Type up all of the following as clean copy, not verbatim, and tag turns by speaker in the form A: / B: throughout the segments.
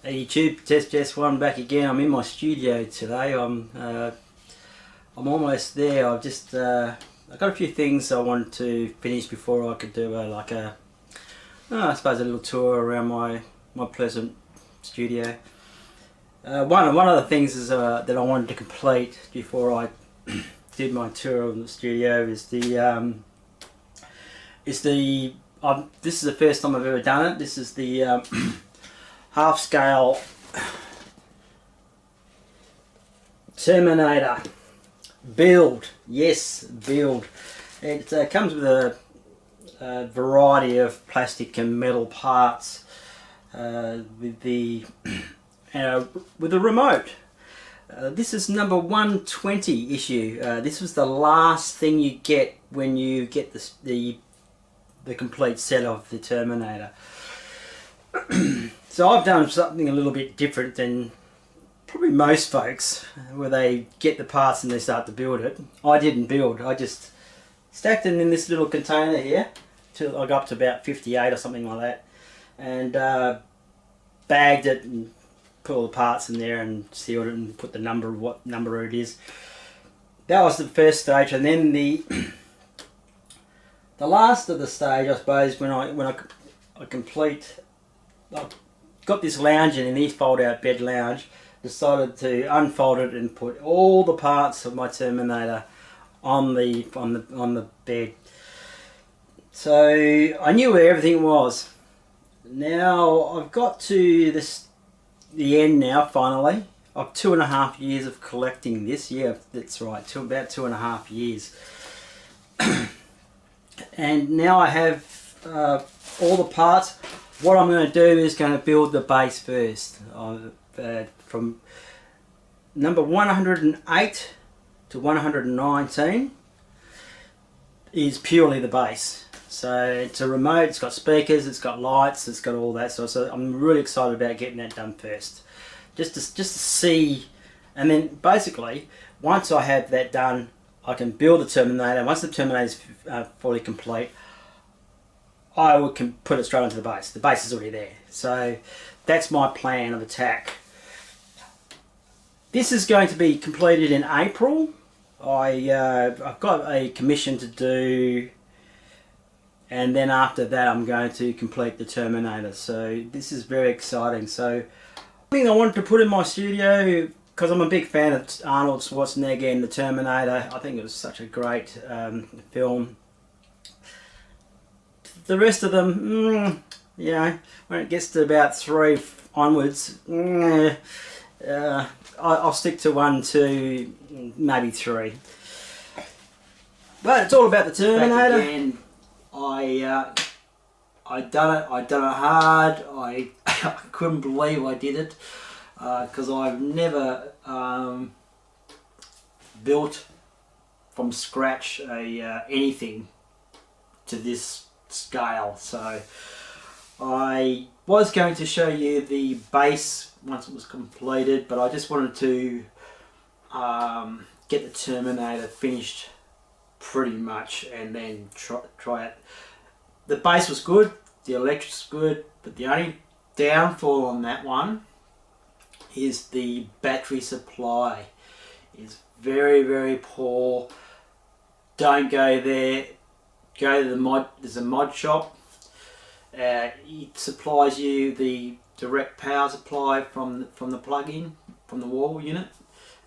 A: Hey YouTube, tessjess1 back again. I'm in my studio today. I'm almost there. I've just I got a few things I wanted to finish before I could do I suppose a little tour around my pleasant studio. One of the things is that I wanted to complete before I did my tour of the studio is this is the first time I've ever done it. This is the half scale Terminator build. Yes, build. It comes with a variety of plastic and metal parts with the remote. This is number 120 issue. This was the last thing you get when you get the complete set of the Terminator. So I've done something a little bit different than probably most folks, where they get the parts and they start to build it. I didn't build, I just stacked them in this little container here till I got up to about 58 or something like that, and bagged it and put all the parts in there and sealed it and put the number of what number it is. That was the first stage, and then the last of the stage, I suppose, when I complete. I got this lounge in this fold-out bed lounge. Decided to unfold it and put all the parts of my Terminator on the bed. So I knew where everything was. Now I've got to the end now. Finally, of 2.5 years of collecting this. Yeah, that's right. About 2.5 years. And now I have all the parts. What I'm going to do is going to build the base first. From number 108 to 119 is purely the base. So it's a remote, it's got speakers, it's got lights, it's got all that. So I'm really excited about getting that done first. Just to see, and then basically once I have that done, I can build the Terminator. Once the Terminator is fully complete, I can put it straight onto the base. The base is already there. So that's my plan of attack. This is going to be completed in April. I've got a commission to do, and then after that I'm going to complete the Terminator. So this is very exciting. So something I wanted to put in my studio, because I'm a big fan of Arnold Schwarzenegger and the Terminator. I think it was such a great film. The rest of them, you know, when it gets to about 3 onwards, I'll stick to 1, 2, maybe 3. But it's all about the Terminator. Back again, I done it hard. I couldn't believe I did it, because I've never built from scratch anything to this scale. So I was going to show you the base once it was completed, but I just wanted to get the Terminator finished pretty much and then try it. The base was good, the electric's good, but the only downfall on that one is the battery supply is very, very poor. Don't go there. Go to the mod. There's a mod shop. It supplies you the direct power supply from the plug-in, from the wall unit,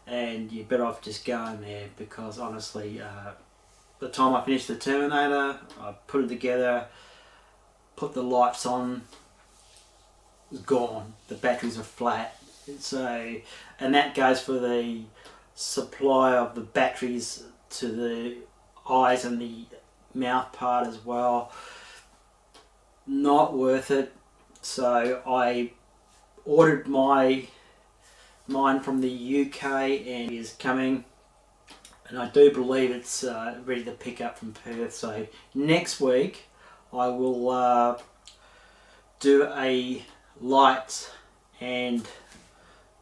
A: and you're better off just going there, because honestly, the time I finished the Terminator, I put it together, put the lights on, it was gone. The batteries are flat. So, and that goes for the supply of the batteries to the eyes and the mouth part as well. Not worth it. So I ordered mine from the UK, and it is coming, and I do believe it's ready to pick up from Perth. So next week I will do a light and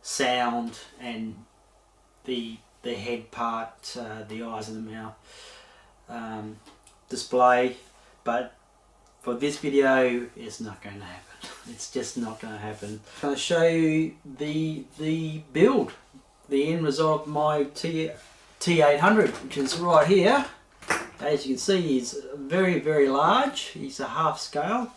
A: sound and the head part, the eyes and the mouth display, but for this video it's not going to happen. It's just not going to happen. I'm going to show you the build, the end result of my T800, which is right here. As you can see, he's very, very large. He's a half scale.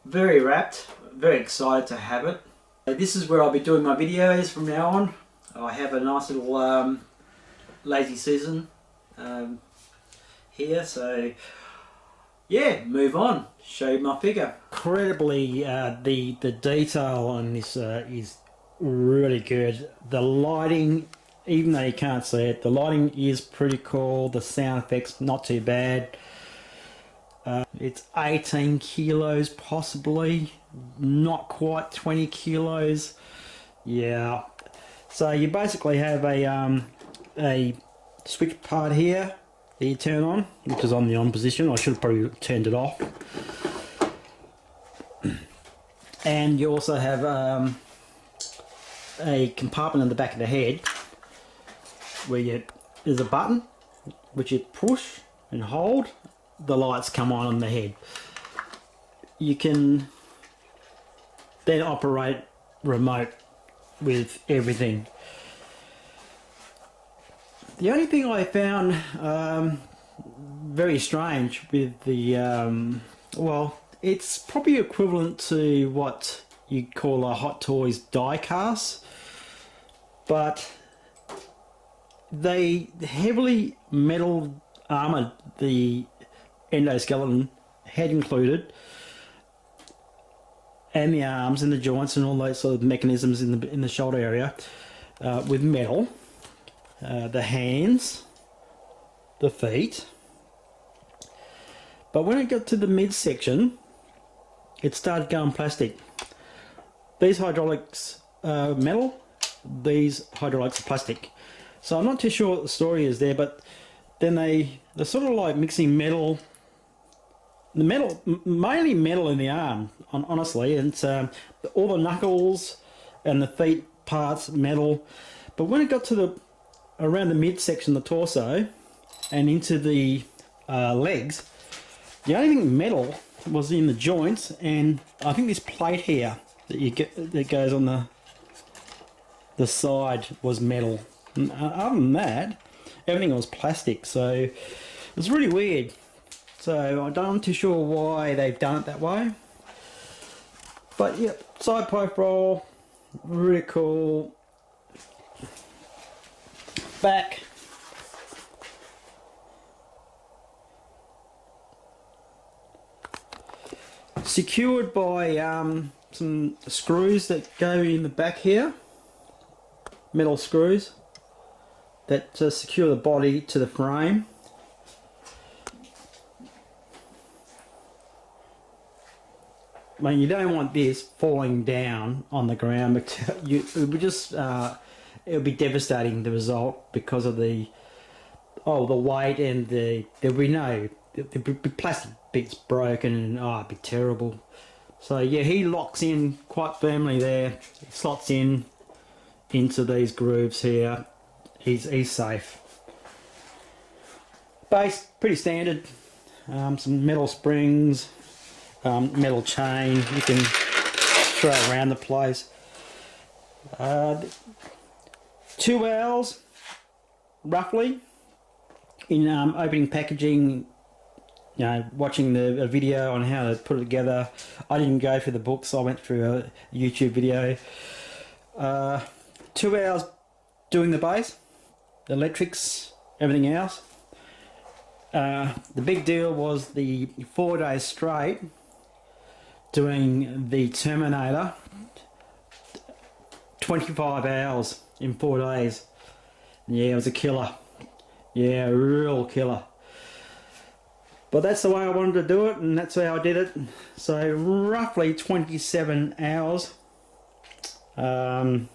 A: Very wrapped. Very excited to have it. This is where I'll be doing my videos from now on. I have a nice little lazy Susan here, so yeah, move on, show you my figure. Incredibly, the detail on this is really good. The lighting, even though you can't see it, the lighting is pretty cool. The sound effects not too bad. It's 18 kilos possibly, not quite 20 kilos. Yeah, so you basically have a switch part here that you turn on, which is on the on position. I should have probably turned it off. And you also have a compartment in the back of the head where there's a button which you push and hold. The lights come on the head. You can then operate remote with everything. The only thing I found very strange with the, well, it's probably equivalent to what you call a Hot Toys die cast, but they heavily metal armoured the endoskeleton, head included, and the arms and the joints and all those sort of mechanisms in the shoulder area with metal. The hands, the feet, but when it got to the midsection, it started going plastic. These hydraulics are metal, these hydraulics are plastic. So I'm not too sure what the story is there, but then they're sort of like mixing metal, mainly metal in the arm, honestly, and all the knuckles and the feet parts metal, but when it got to around the midsection, the torso, and into the legs, the only thing metal was in the joints, and I think this plate here that you get that goes on the side was metal. And other than that, everything was plastic, so it was really weird. So I'm not too sure why they've done it that way. But yeah, side profile, really cool. Back. Secured by some screws that go in the back here. Metal screws that secure the body to the frame. I mean, you don't want this falling down on the ground, but it would just it would be devastating, the result, because of the weight, and there'd be plastic bits broken, and it'd be terrible. So yeah, he locks in quite firmly there. He slots into these grooves here. He's safe. Base pretty standard. Some metal springs, metal chain. You can throw it around the place. 2 hours roughly in opening packaging, watching a video on how to put it together. I didn't go through the books, I went through a YouTube video. 2 hours doing the base, the electrics, everything else. The big deal was the 4 days straight doing the Terminator, 25 hours in 4 days. Yeah, it was a killer. Yeah, a real killer. But that's the way I wanted to do it, and that's how I did it. So roughly 27 hours. The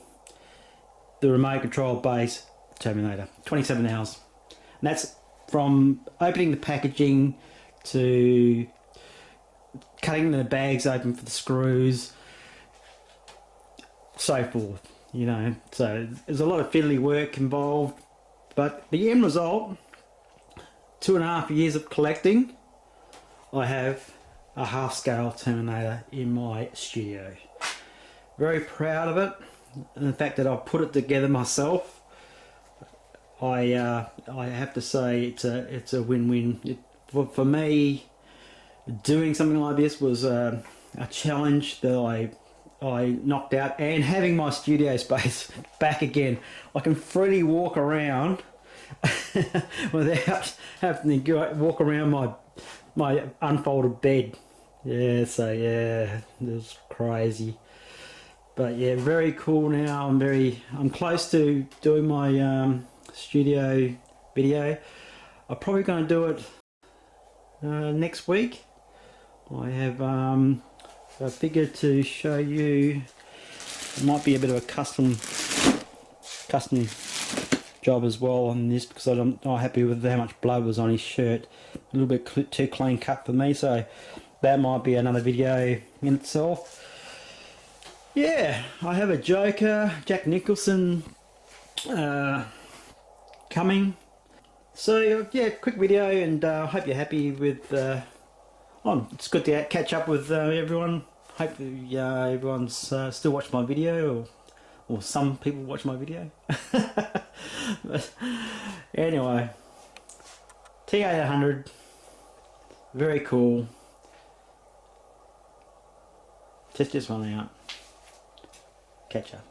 A: remote control base Terminator, 27 hours. And that's from opening the packaging to cutting the bags open for the screws, so forth, So there's a lot of fiddly work involved, but the end result, 2.5 years of collecting, I have a half-scale Terminator in my studio. Very proud of it, and the fact that I've put it together myself. I have to say it's a win-win. For me, doing something like this was a challenge that I knocked out, and having my studio space back again. I can freely walk around without having to walk around my unfolded bed. Yeah, so yeah, it was crazy. But yeah, very cool now. I'm close to doing my studio video. I'm probably going to do it next week. I have a figure to show you. It might be a bit of a custom job as well on this, because I'm not happy with how much blood was on his shirt. A little bit too clean cut for me, so that might be another video in itself. Yeah, I have a Joker, Jack Nicholson coming. So yeah, quick video, and I hope you're happy with. It's good to catch up with everyone. Hope everyone's still watching my video, or some people watch my video. But anyway, T800, very cool. Test this one out. Catch up.